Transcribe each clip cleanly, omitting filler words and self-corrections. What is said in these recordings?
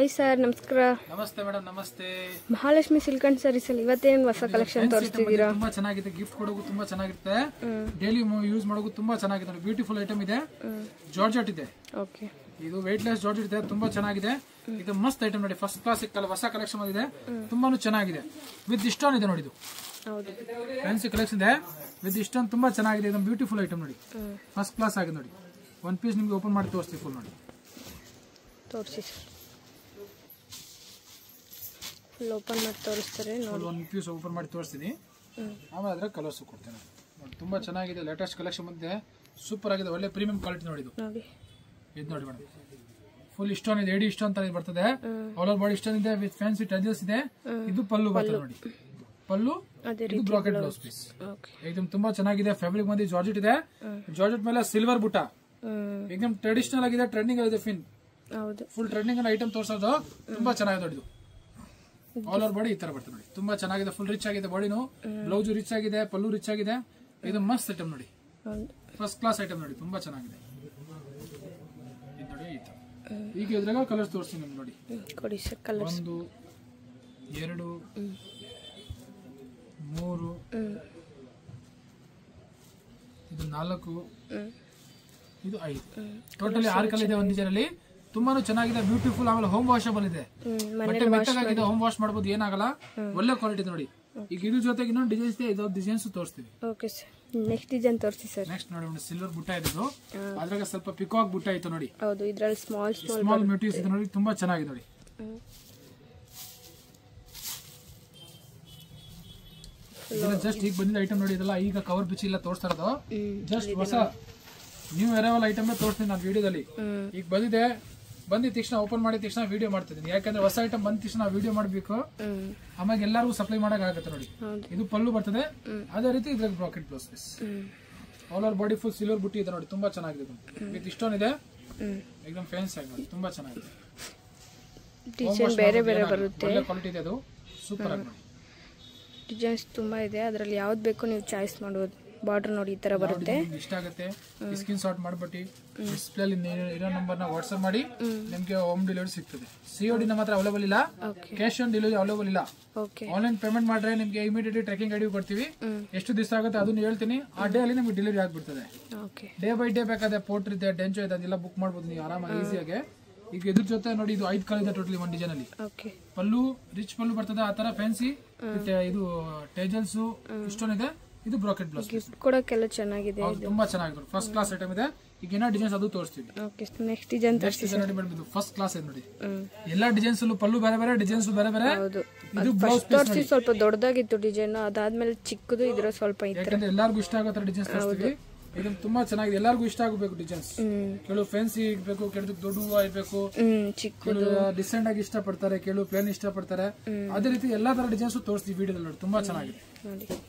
Hi sir, ನಮಸ್ಕಾರ. ನಮಸ್ತೆ madam. ನಮಸ್ತೆ. ಮಹಾಲಕ್ಷ್ಮಿ ಸಿಲ್ಕ್ ಅಂಡ್ ಸ್ಯಾರೀಸ್ ಅಲ್ಲಿ ಇವತ್ತೇನು ಹೊಸ ಕಲೆಕ್ಷನ್ ತೋರಿಸ್ತಿದ್ದೀರಾ? ತುಂಬಾ ಚೆನ್ನಾಗಿದೆ, ಗಿಫ್ಟ್ ಕೊಡೋಕು ತುಂಬಾ ಚೆನ್ನಾಗಿರುತ್ತೆ, ಡೈಲಿ ಯೂಸ್ ಮಾಡೋಕು ತುಂಬಾ ಚೆನ್ನಾಗಿದೆ. ಬ್ಯೂಟಿಫುಲ್ ಐಟಮ್ ಇದೆ, ಜಾರ್ಜೆಟ್ ಇದೆ. ಓಕೆ, ಇದು ವೆಯ್ಟ್ಲೆಸ್ ಜಾರ್ಜೆಟ್ ಇದೆ, ತುಂಬಾ ಚೆನ್ನಾಗಿದೆ. ಇದು ಮಸ್ತ್ ಐಟಮ್ ನೋಡಿ, ಫಸ್ಟ್ ಕ್ಲಾಸ್ ಹೊಸ ಕಲೆಕ್ಷನ್ ಬಂದಿದೆ, ತುಂಬಾನು ಚೆನ್ನಾಗಿದೆ. ವಿತ್ ಇಷ್ಟೊಂದು ಇದೆ ನೋಡಿ, ಇದು ಫ್ಯಾನ್ಸಿ ಕಲೆಕ್ಷನ್ ಇದೆ ವಿತ್ ಇಷ್ಟೊಂದು ತುಂಬಾ ಚೆನ್ನಾಗಿದೆ. ಇದು ಬ್ಯೂಟಿಫುಲ್ ಐಟಮ್ ನೋಡಿ, ಫಸ್ಟ್ ಕ್ಲಾಸ್ ಆಗಿದೆ ನೋಡಿ. ಒನ್ ಪೀಸ್ ನಿಮ್ಗೆ ಓಪನ್ ಮಾಡಿ ತೋರಿಸ್ತೀವಿ, ಫುಲ್ ನೋಡಿ ತೋರಿಸಿ ಸರ್. ಫುಲ್ ಓಪನ್ ಮಾಡಿ ತೋರಿಸ್ತಾರೆ ನೋಡಿ. ಒನ್ ಪೀಸ್ ಓಪನ್ ಮಾಡಿ ತೋರಿಸ್ತೀನಿ, ಆಮೇಲೆ ಅದ್ರ ಕಲರ್ಸ್ ಕೊಡ್ತೇನೆ ನೋಡಿ. ತುಂಬಾ ಚೆನ್ನಾಗಿದೆ, ಲೇಟೆಸ್ಟ್ ಕಲೆಕ್ಷನ್ ಬಂದಿದೆ, ಸೂಪರ್ ಆಗಿದೆ, ಒಳ್ಳೆ ಪ್ರೀಮಿಯಂ ಕ್ವಾಲಿಟಿ ನೋಡಿ. ಇದು ನೋಡಿ ಮೇಡಮ್, ಫುಲ್ ಇಷ್ಟೊಂದು ಇದೆ, ಎಡಿ ಇಷ್ಟ ಅಂತ ಬರ್ತದೆ. ಆಲ್ ಓವರ್ ಬಾಡಿ ಇಷ್ಟೊಂದು ಇದೆ, ವಿತ್ ಫ್ಯಾನ್ಸಿ ಟಚಸ್ ಇದೆ. ಇದು ಪಲ್ಲು ಬರ್ತದೆ ನೋಡಿ, ಪಲ್ಲು. ಇದು ಬ್ರಾಕೆಟ್ ಬ್ಲೌಸ್ ಪೀಸ್. ಇದು ತುಂಬಾ ಚೆನ್ನಾಗಿದೆ, ಫ್ಯಾಬ್ರಿಕ್ ಬಂದು ಜಾರ್ಜೆಟ್ ಇದೆ. ಜಾರ್ಜೆಟ್ ಮೇಲೆ ಸಿಲ್ವರ್ ಬುಟ್ಟ, ಏಕದಮ್ ಟ್ರೆಡಿಷನಲ್ ಆಗಿದೆ, ಟ್ರೆಂಡಿಂಗ್ ಆಗಿದೆ. ಫುಲ್ ಟ್ರೆಂಡಿಂಗ್ ಐಟಮ್ ತೋರಿಸೋದು ತುಂಬಾ ಚೆನ್ನಾಗಿದೆ ನೋಡಿ. ಇದು ಆಲ್ ಓವರ್ ಬಾಡಿ ಈ ತರ ಬರ್ತದೆ ನೋಡಿ, ತುಂಬಾ ಚೆನ್ನಾಗಿದೆ, ಫುಲ್ ರಿಚ್ ಆಗಿದೆ ಬಾಡಿನು. ಬ್ಲೌಸ್ ರಿಚ್ ಆಗಿದೆ, ಪಲ್ಲು ರಿಚ್ ಆಗಿದೆ. ಇದು ಮಸ್ತ್ ಐಟಮ್ ನೋಡಿ, ಫಸ್ಟ್ ಕ್ಲಾಸ್ ಐಟಮ್ ನೋಡಿ, ತುಂಬಾ ಚೆನ್ನಾಗಿದೆ. ಇದು ನೋಡಿ ಈ ತರ. ಈಗ ಇದ್ರಾಗ ಕಲರ್ಸ್ ತೋರಿಸ್ತೀನಿ ನಿಮ್ಗೆ ನೋಡಿ. 1 2 3 ಇದು 4 ಇದು 5, ಟೋಟಲಿ 6 ಕಲರ್ ಇದೆ ಒಂದು ಡಿಸೈನ್ ಅಲ್ಲಿ. ತುಂಬಾನು ಚೆನ್ನಾಗಿದೆ, ಬ್ಯೂಟಿಫುಲ್. ಆಮೇಲೆ ಹೋಮ್ ವಾಷಬಲ್ ಇದೆ, ಬಟ್ಟೆ ಮೆತ್ತಗಾಗಿದೆ, ಹೋಮ್ ವಾಶ್ ಮಾಡಬಹುದು, ಏನಾಗಲ್ಲ, ಒಳ್ಳೆ ಕ್ವಾಲಿಟಿ ನೋಡಿ. ಈಗ ಇದ್ರ ಜೊತೆಗೆ ಇನ್ನೊಂದು ಡಿಸೈನ್ಸ್ ಇದೆ, ಇದೊಂದು ಡಿಸೈನ್ಸ್ ತೋರಿಸ್ತೀವಿ. ಓಕೆ ಸರ್, ನೆಕ್ಸ್ಟ್ ಡಿಸೈನ್ ತೋರಿಸಿ ಸರ್. ನೆಕ್ಸ್ಟ್ ನೋಡಿ, ಸಿಲ್ವರ್ ಬುಟ್ಟ ಇದೆ, ಅದ್ರಾಗ ಸ್ವಲ್ಪ ಪಿಕಾಕ್ ಬುಟ್ಟ ಇತ್ತು ನೋಡಿ. ಹೌದು, ಇದ್ರಲ್ಲಿ ಸ್ಮಾಲ್ ಮ್ಯೂಟಿವ್ಸ್ ಇದೆ ನೋಡಿ, ತುಂಬಾ ಚೆನ್ನಾಗಿದೆ ನೋಡಿ. ಜಸ್ಟ್ ಈಗ ಬಂದಿದ್ದ ಐಟಮ್ ನೋಡಿ, ಇದೆಲ್ಲ ಈಗ ಕವರ್ ಬಿಚ್ಚಿ ಇಲ್ಲ ತೋರಿಸ್ತಾ ಇರೋದು, ಜಸ್ಟ್ ಹೊಸ ನ್ಯೂ ಅರೈವಲ್ ಐಟಮ್ ತೋರಿಸ್ತೀನಿ ನಾನು ವಿಡಿಯೋದಲ್ಲಿ. ಈಗ ಬಂದಿದ ತಕ್ಷಣ ಓಪನ್ ಮಾಡಿದ ತಕ್ಷಣ ವಿಡಿಯೋ ಮಾಡ್ತಿದ್ದೀನಿ, ಯಾಕಂದ್ರೆ ಹೊಸ ಐಟಮ್ ಬಂದ ತಕ್ಷಣ ವಿಡಿಯೋ ಮಾಡಬೇಕು, ಆಮೇಲೆ ಎಲ್ಲರಿಗೂ ಸಪ್ಲೈ ಮಾಡಕ್ ಆಗುತ್ತೆ ನೋಡಿ. ಇದು ಪಲ್ಲು ಬರ್ತದೆ, ಅದೇ ರೀತಿ ಇದ್ರಾಗ bracket blouse piece. All over body full silver ಬುಟ್ಟಿ ಇದೆ ನೋಡಿ, ತುಂಬಾ ಚೆನ್ನಾಗಿದೆ. ಇದು ಇಷ್ಟೊಂದಿದೆ, ಏಕದಮ್ ಫ್ಯಾನ್ಸಿ ಆಗಿ ನೋಡಿ, ತುಂಬಾ ಚೆನ್ನಾಗಿದೆ. ಡಿಸೈನ್ ಬೇರೆ ಬೇರೆ ಬರುತ್ತೆ, ಒಳ್ಳೆ ಕ್ವಾಲಿಟಿ ಇದೆ, ಅದು ಸೂಪರ್ ಆಗಿ ನೋಡಿ. ಡಿಸೈನ್ಸ್ ತುಂಬಾ ಇದೆ, ಅದ್ರಲ್ಲಿ ಯಾವ್ದು ಬೇಕು ನೀವು ಚಾಯ್ಸ್ ಮಾಡಬಹುದು. ಬಾರ್ಡರ್ ನೋಡಿ ಈ ತರ ಬರುತ್ತೆ, ಇಷ್ಟ ಆಗುತ್ತೆ. ಸ್ಕ್ರೀನ್ ಶಾಟ್ ಮಾಡ್ಬಿಟ್ಟು ಡಿಸ್ಪ್ಲೇ ಅಲ್ಲಿ ಇರೋ ನಂಬರ್ ನ ವಾಟ್ಸ್ಆಪ್ ಮಾಡಿ, ನಿಮ್ಗೆ ಹೋಮ್ ಡೆಲಿವರಿ ಸಿಗ್ತದೆ. ಸಿಒಡಿ ನಮ್ಮ ಹತ್ರ ಅವೈಲೇಬಲ್ ಇಲ್ಲ, ಕ್ಯಾಶ್ ಆನ್ ಡೆಲಿವರಿ ಅವೈಲೇಬಲ್ ಇಲ್ಲ. ಆನ್ಲೈನ್ ಪೇಮೆಂಟ್ ಮಾಡ್ರೆ ನಿಮ್ಗೆ ಇಮಿಡಿಯೇಟ್ಲಿ ಟ್ರ್ಯಾಕಿಂಗ್ ಐಡಿ ಕೊಡ್ತೀವಿ, ಎಷ್ಟು ದಿವಸ ಆಗುತ್ತೆ ಅದನ್ನ ಹೇಳ್ತೀನಿ, ಆ ಡೇ ಅಲ್ಲಿ ನಿಮ್ಗೆ ಡೆಲಿವರಿ ಆಗ್ಬಿಡ್ತದೆ. ಡೇ ಬೈ ಡೇ ಬೇಕಾದ್ರೆ ಪೋರ್ಟರ್ ಇದೆ, ಡೆಂಚೋ ಇದೆ, ಅದೆಲ್ಲ ಬುಕ್ ಮಾಡ್ಬೋದು ನೀವು ಆರಾಮಾಗಿ ಈಸಿಯಾಗಿ. ಈಗ ಇದ್ರ ಜೊತೆ ನೋಡಿ, ಇದು 5 ಕಲರ್ ಇದೆ ಟೋಟಲಿ ಒಂದು ಡಿಸೈನ್ ಅಲ್ಲಿ. ಪಲ್ಲು ರಿಚ್ ಪಲ್ಲು ಬರ್ತದೆ, ಆ ತರ ಫ್ಯಾನ್ಸಿ. ಇದು ಟೇಜಲ್ಸ್ ಇಷ್ಟೊಂದಿದೆ. ಇದು ಬ್ರಾಕೆಟ್ ಬ್ಲೌಸ್ ಗಿಫ್ಟ್ ಕೊಡಕ್ಕೆಲ್ಲ ಚೆನ್ನಾಗಿದೆ, ತುಂಬಾ ಚೆನ್ನಾಗಿದೆ, ಫಸ್ಟ್ ಕ್ಲಾಸ್ ಐಟಮ್ ಇದೆ. ಈಗ ಏನೋ ಡಿಸೈನ್ಸ್ ಅದು ತೋರಿಸ್ತೀವಿ. ನೆಕ್ಸ್ಟ್ ಡಿಸೈನ್ ನೋಡಿ ಮೇಡಮ್, ಇದು ಫಸ್ಟ್ ಕ್ಲಾಸ್ ಇದೆ ನೋಡಿ. ಎಲ್ಲಾ ಡಿಸೈನ್ಸ್ ಪಲ್ಲು ಬೇರೆ ಬೇರೆ, ಡಿಸೈನ್ಸ್ ಬೇರೆ ಬೇರೆ. ಇದು ಬ್ಲೌಸ್ ತೋರಿಸಿ, ಸ್ವಲ್ಪ ದೊಡ್ಡದಾಗಿತ್ತು ಡಿಸೈನ್, ಅದಾದ್ಮೇಲೆ ಚಿಕ್ಕದು, ಇದ್ರ ಸ್ವಲ್ಪ ಯಾಕಂದ್ರೆ ಎಲ್ಲರಿಗೂ ಇಷ್ಟ ಆಗೋ ತರ ಡಿಸೈನ್ಸ್ ತೋರಿಸ್ತೀವಿ. ಇದು ತುಂಬಾ ಚೆನ್ನಾಗಿದೆ, ಎಲ್ಲರಿಗೂ ಇಷ್ಟ ಆಗಬೇಕು ಡಿಸೈನ್ಸ್. ಕೆಲವು ಫ್ಯಾನ್ಸಿ ಇರ್ಬೇಕು, ಕೆಲವು ದೊಡ್ಡ ಇರ್ಬೇಕು, ಕೆಲವು ಡಿಸೆಂಟ್ ಆಗಿ ಇಷ್ಟ ಪಡ್ತಾರೆ, ಕೆಲವು ಪ್ಲೇನ್ ಇಷ್ಟ ಪಡ್ತಾರೆ. ಅದೇ ರೀತಿ ಎಲ್ಲಾ ತರ ಡಿಸೈನ್ಸ್ ತೋರಿಸ್ತೀವಿ ವಿಡಿಯೋದಲ್ಲಿ ನೋಡಿ, ತುಂಬಾ ಚೆನ್ನಾಗಿದೆ.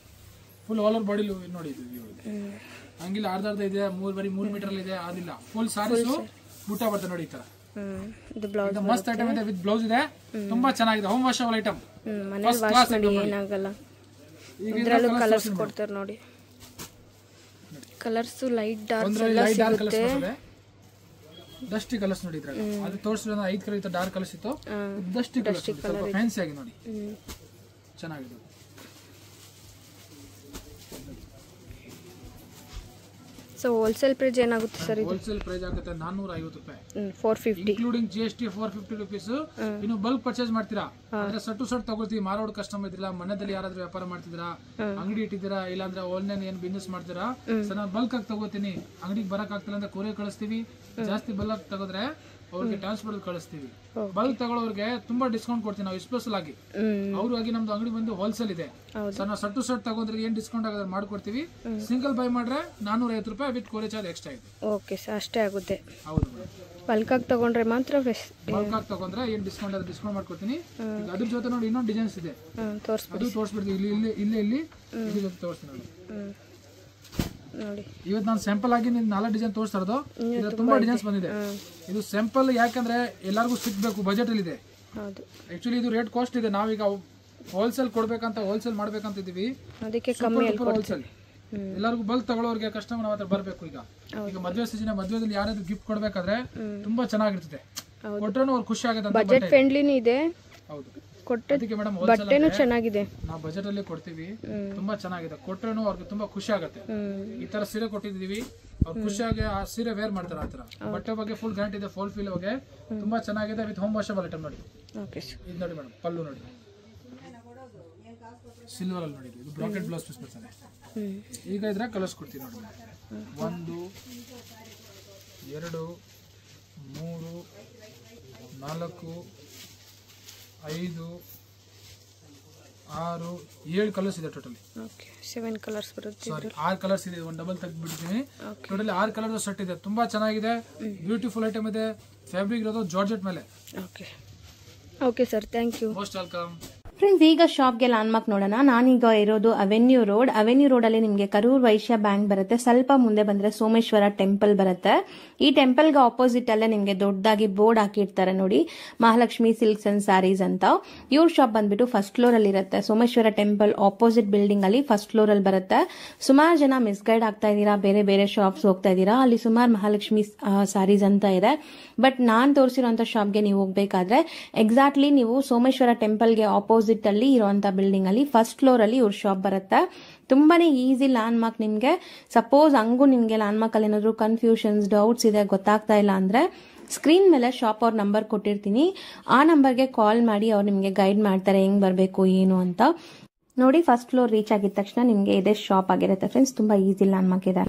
ಫುಲ್ ಆಲ್ ಓವರ್ ಬಾಡಿ ನೋಡಿ, ಹಂಗಿಲ್ಲ ಅರ್ಧ ಇದೆ, 3 ಮೀಟರ್ ಇದೆ, ಅದಿಲ್ಲ. ಫುಲ್ ಸಾರೀಸ್ ಬುಟ್ಟ ಬರ್ತದೆ ನೋಡಿ, ಈ ತರ. ಮಸ್ತ್ ಐಟಮ್ ಇದೆ, ವಿತ್ ಬ್ಲೌಸ್ ಇದೆ, ತುಂಬಾ ಚೆನ್ನಾಗಿದೆ, ಹೋಮ್ ವಾಷಬಲ್ ಐಟಮ್. ಕಲರ್ಸ್ ಕೊಡ್ತಾರೆ ನೋಡಿ, colours light dark dusty colours ನೋಡಿ. ಇದ್ರಾಗ ಅದು ತೋರಿಸಿದ್ರೆ 5 ಕಲರ್ ಇತ್ತು, ಡಾರ್ಕ್ ಕಲರ್ಸ್ ಇತ್ತು, ಡಸ್ಟಿ ಕಲರ್ ಫ್ಯಾನ್ಸಿ ಆಗಿ ನೋಡಿ, ಚೆನ್ನಾಗಿದೆ. ಸೊ ಹೋಲ್ಸೇಲ್ ಪ್ರೈಸ್ ಏನಾಗುತ್ತೆ ಸರ್? ಹೋಲ್ಸೇಲ್ ಪ್ರೈಸ್ ಆಗುತ್ತೆ 450 ರೂಪಾಯಿ, 450 ಇನ್ಕ್ಲೂಡಿಂಗ್ GST 450 ರುಪೀಸ್. ಇನ್ನು ಬಲ್ಕ್ ಪರ್ಚೇಸ್ ಮಾಡ್ತೀರಾ ಅಂದ್ರೆ ಸಟ್ಟು ತಗೋತೀವಿ, ಮಾರೋಡ್ ಕಸ್ಟಮರ್ ಇದ್ದಿಲ್ಲ, ಮನೆಯಲ್ಲಿ ಯಾರಾದ್ರೂ ವ್ಯಾಪಾರ ಮಾಡ್ತಿದ್ದೀರಾ, ಅಂಗಡಿ ಇಟ್ಟಿದ್ದೀರಾ, ಇಲ್ಲಾಂದ್ರೆ ಆನ್ಲೈನ್ ಏನ್ ಬಿಸ್ನೆಸ್ ಮಾಡ್ತೀರಾ, ಸರ್ ನಾನು ಬಲ್ಕ್ ಆಗಿ ತಗೋತೀನಿ, ಅಂಗಡಿಗೆ ಬರಕ್ ಆಗ್ತಿಲ್ಲ ಅಂದ್ರೆ ಕೊರಿಯರ್ ಕಳಿಸ್ತೀವಿ. ಜಾಸ್ತಿ ಬಲ್ಕ್ ತಗೋದ್ರೆ ಅವ್ರಿಗೆ ಟ್ರಾನ್ಸ್ಪೋರ್ಟ್ ಕಳಿಸ್ತೀವಿ. ಬಲ್ಕ್ ತಗೊಳ್ಳೋರಿಗೆ ತುಂಬಾ ಡಿಸ್ಕೌಂಟ್ ಕೊಡ್ತೀವಿ ನಾವು, ಸ್ಪೆಷಲ್ ಆಗಿ. ಅವ್ರಿಗೆ ನಮ್ದು ಅಂಗಡಿ ಬಂದು ಹೋಲ್ಸೇಲ್ ಇದೆ ಸರ್, ನಾವು ಸಟ್ಟು ತಗೋದ್ರೆ ಏನ್ ಡಿಸ್ಕೌಂಟ್ ಆಗೋದ್ರೆ ಮಾಡ್ಕೊಡ್ತೀವಿ. ಸಿಂಗಲ್ ಬೈ ಮಾಡ್ರೆ 450 ರೂಪಾಯಿ ವಿತ್ ಕೊರಿಯರ್ ಚಾರ್ಜ್ ಎಕ್ಸ್ಟ್ರಾ ಇದೆ. ಓಕೆ ಸರ್, ಅಷ್ಟೇ ಆಗುತ್ತೆ. ಹೌದು, ಬಲ್ಕ್ ಆಗಿ ತಗೊಂಡ್ರೆ ಮಾತ್ರ. ಬಲ್ಕ್ ಆಗಿ ತಗೊಂಡ್ರೆ ಏನ್ ಡಿಸ್ಕೌಂಟ್ ಆದ್ರೆ ಡಿಸ್ಕೌಂಟ್ ಮಾಡ್ಕೊಡ್ತೀನಿ. ಅದ್ರ ಜೊತೆ ನೋಡಿ ಇನ್ನೊಂದು ಡಿಸೈನ್ಸ್ ಇದೆ, ಅದು ತೋರಿಸ್ಬಿಡ್ತೀವಿ. ಇಲ್ಲಿ ಇದ್ರ ಜೊತೆ ತೋರಿಸ್ತೀನಿ ನೋಡಿ. ಇವತ್ತು ನಾನು ಸ್ಯಾಂಪಲ್ ಆಗಿ 4 ಡಿಸೈನ್ ತೋರಿಸ್ತಾ ಇರೋದು, ತುಂಬಾ ಡಿಸೈನ್ಸ್ ಬಂದಿದೆ. ಇದು ಸ್ಯಾಂಪಲ್ ಯಾಕಂದ್ರೆ ಎಲ್ಲರಿಗೂ ಸಿಗ್ಬೇಕು, ಬಜೆಟ್ ಅಲ್ಲಿ ಇದೆ. ಆಕ್ಚುಲಿ ಇದು ರೇಟ್ ಕಾಸ್ಟ್ ಇದೆ, ನಾವೀಗ ಹೋಲ್ಸೇಲ್ ಕೊಡ್ಬೇಕಂತ, ಹೋಲ್ಸೇಲ್ ಮಾಡ್ಬೇಕಂತ ಇದೀವಿ, ಹೋಲ್ಸೇಲ್. ಎಲ್ಲರಿಗೂ ಬಲ್ಕ್ ತಗೊಳ್ಳೋರಿಗೆ ಕಸ್ಟಮರ್ ಹತ್ರ ಬರಬೇಕು. ಈಗ ಮದುವೆ ಸೀಸನ್, ಮದುವೆದಲ್ಲಿ ಯಾರಾದ್ರೂ ಗಿಫ್ಟ್ ಕೊಡ್ಬೇಕಾದ್ರೆ ತುಂಬಾ ಚೆನ್ನಾಗಿರ್ತದೆ. ಕೊಟ್ಟರು ಅವ್ರು ಖುಷಿ ಆಗುತ್ತೆ ಅಂತ ಬಜೆಟ್ ಫ್ರೆಂಡ್ಲಿನೂ ಇದೆ, ಹೌದು ಕೊಟ್ಟ ಅದಕ್ಕೆ ಮೇಡಮ್ ಬಟ್ಟೆನೂ ಚೆನ್ನಾಗಿದೆ. ನಾವು ಬಜೆಟ್ ಅಲ್ಲಿ ಕೊಡ್ತೀವಿ, ತುಂಬಾ ಚೆನ್ನಾಗಿದೆ. ಕೊಟ್ಟರು ಅವ್ರಿಗೆ ತುಂಬಾ ಖುಷಿ ಆಗುತ್ತೆ. ಈ ತರ ಸೀರೆ ಕೊಟ್ಟಿದೀವಿ, ಅವ್ರು ಖುಷಿಯಾಗಿ ಆ ಸೀರೆ ವೇರ್ ಮಾಡ್ತಾರೆ. ಆ ತರ ಬಟ್ಟೆ ಬಗ್ಗೆ ಫುಲ್ ಗ್ಯಾರಂಟಿ ಇದೆ, ಫಾಲ್ ಫೀಲ್ ಬಗ್ಗೆ ತುಂಬಾ ಚೆನ್ನಾಗಿದೆ. ವಿತ್ ಹೋಮ್ ವಾಷಬಲ್ ಐಟಮ್ ನೋಡಿ. ಇದು ನೋಡಿ ಮೇಡಮ್, ಪಲ್ಲು ನೋಡಿ ಸಿಲ್ವರ್ ಅಲ್ಲಿ ನೋಡಿ, ಇದು ಬ್ರಾಕೆಟ್ ಬ್ಲೌಸ್ ಪೀಸ್ ಬರ್ತದೆ. ಈಗ ಇದ್ರೆ ಕಲರ್ಸ್ ಕೊಡ್ತೀವಿ ನೋಡಿ. 1 2 3 4 5 6 7 ಕಲರ್ಸ್ ಇದೆ ಟೋಟಲಿ. 7 ಕಲರ್ಸ್ ಬರುತ್ತೆ. ಸಾರಿ 6 ಕಲರ್ಸ್ ಇದೆ, ಒಂದು ಡಬಲ್ ತೆಗೆದ್ಬಿಡ್ತೀನಿ. ಟೋಟಲಿ 6 ಕಲರ್ ಸೆಟ್ ಇದೆ, ತುಂಬಾ ಚೆನ್ನಾಗಿದೆ. ಬ್ಯೂಟಿಫುಲ್ ಐಟಮ್ ಇದೆ, ಫ್ಯಾಬ್ರಿಕ್ ಇರೋದು ಜಾರ್ಜೆಟ್ ಮೇಲೆ. Okay sir, thank you. Most welcome. Friends, ಈಗ ಶಾಪ್ಗೆ ಲ್ಯಾಂಡ್ಮಾರ್ಕ್ ನೋಡೋಣ. ನಾನೀಗ ಇರೋದು ಅವೆನ್ಯೂ ರೋಡ್ ಅಲ್ಲಿ ನಿಮಗೆ ಕರೂರ್ ವೈಶ್ಯ ಬ್ಯಾಂಕ್ ಬರುತ್ತೆ. ಸ್ವಲ್ಪ ಮುಂದೆ ಬಂದ್ರೆ ಸೋಮೇಶ್ವರ ಟೆಂಪಲ್ ಬರುತ್ತೆ. ಈ ಟೆಂಪಲ್ಗೆ ಆಪೋಸಿಟ್ ಅಲ್ಲೇ ನಿಮಗೆ ದೊಡ್ಡದಾಗಿ ಬೋರ್ಡ್ ಹಾಕಿರ್ತಾರೆ ನೋಡಿ, ಮಹಾಲಕ್ಷ್ಮಿ ಸಿಲ್ಕ್ಸ್ ಅಂಡ್ ಸ್ಯಾರೀಸ್ ಅಂತ. ಇವ್ರ ಶಾಪ್ ಬಂದ್ಬಿಟ್ಟು ಫಸ್ಟ್ ಫ್ಲೋರ್ ಅಲ್ಲಿ ಇರುತ್ತೆ. ಸೋಮೇಶ್ವರ ಟೆಂಪಲ್ ಆಪೋಸಿಟ್ ಬಿಲ್ಡಿಂಗ್ ಅಲ್ಲಿ ಫಸ್ಟ್ ಫ್ಲೋರ್ ಅಲ್ಲಿ ಬರುತ್ತೆ. ಸುಮಾರು ಜನ ಮಿಸ್ಗೈಡ್ ಆಗ್ತಾ ಇದ್ದೀರಾ, ಬೇರೆ ಬೇರೆ ಶಾಪ್ಸ್ ಹೋಗ್ತಾ ಇದ್ದೀರಾ. ಅಲ್ಲಿ ಸುಮಾರು ಮಹಾಲಕ್ಷ್ಮಿ ಸ್ಯಾರೀಸ್ ಅಂತ ಇದೆ. ಬಟ್ ನಾನ್ ತೋರಿಸಿರುವಂತ ಶಾಪ್ಗೆ ನೀವು ಹೋಗ್ಬೇಕಾದ್ರೆ ಎಕ್ಸಾಕ್ಟ್ಲಿ ನೀವು ಸೋಮೇಶ್ವರ ಟೆಂಪಲ್ಗೆ ಆಪೋಸಿಟ್ ಅಲ್ಲಿ ಇರುವಂತ ಬಿಲ್ಡಿಂಗ್ ಅಲ್ಲಿ ಫಸ್ಟ್ ಫ್ಲೋರ್ ಅಲ್ಲಿ ಇವ್ರ ಶಾಪ್ ಬರುತ್ತೆ. ತುಂಬಾನೇ ಈಸಿ ಲ್ಯಾಂಡ್ ಮಾರ್ಕ್. ನಿಮ್ಗೆ ಸಪೋಸ್ ಹಂಗೂ ನಿಮ್ಗೆ ಲ್ಯಾಂಡ್ ಮಾರ್ಕ್ ಅಲ್ಲಿ ಏನಾದ್ರು ಕನ್ಫ್ಯೂಷನ್ಸ್, ಡೌಟ್ಸ್ ಇದೆ, ಗೊತ್ತಾಗ್ತಾ ಇಲ್ಲ ಅಂದ್ರೆ ಸ್ಕ್ರೀನ್ ಮೇಲೆ ಶಾಪ್ ಅವ್ರ ನಂಬರ್ ಕೊಟ್ಟಿರ್ತೀನಿ. ಆ ನಂಬರ್ಗೆ ಕಾಲ್ ಮಾಡಿ ಅವ್ರು ನಿಮ್ಗೆ ಗೈಡ್ ಮಾಡ್ತಾರೆ ಹೆಂಗ್ ಬರ್ಬೇಕು ಏನು ಅಂತ. ನೋಡಿ, ಫಸ್ಟ್ ಫ್ಲೋರ್ ರೀಚ್ ಆಗಿದ ತಕ್ಷಣ ನಿಮ್ಗೆ ಇದೇ ಶಾಪ್ ಆಗಿರುತ್ತೆ ಫ್ರೆಂಡ್ಸ್. ತುಂಬಾ ಈಸಿ ಲ್ಯಾಂಡ್ ಮಾರ್ಕ್ ಇದೆ.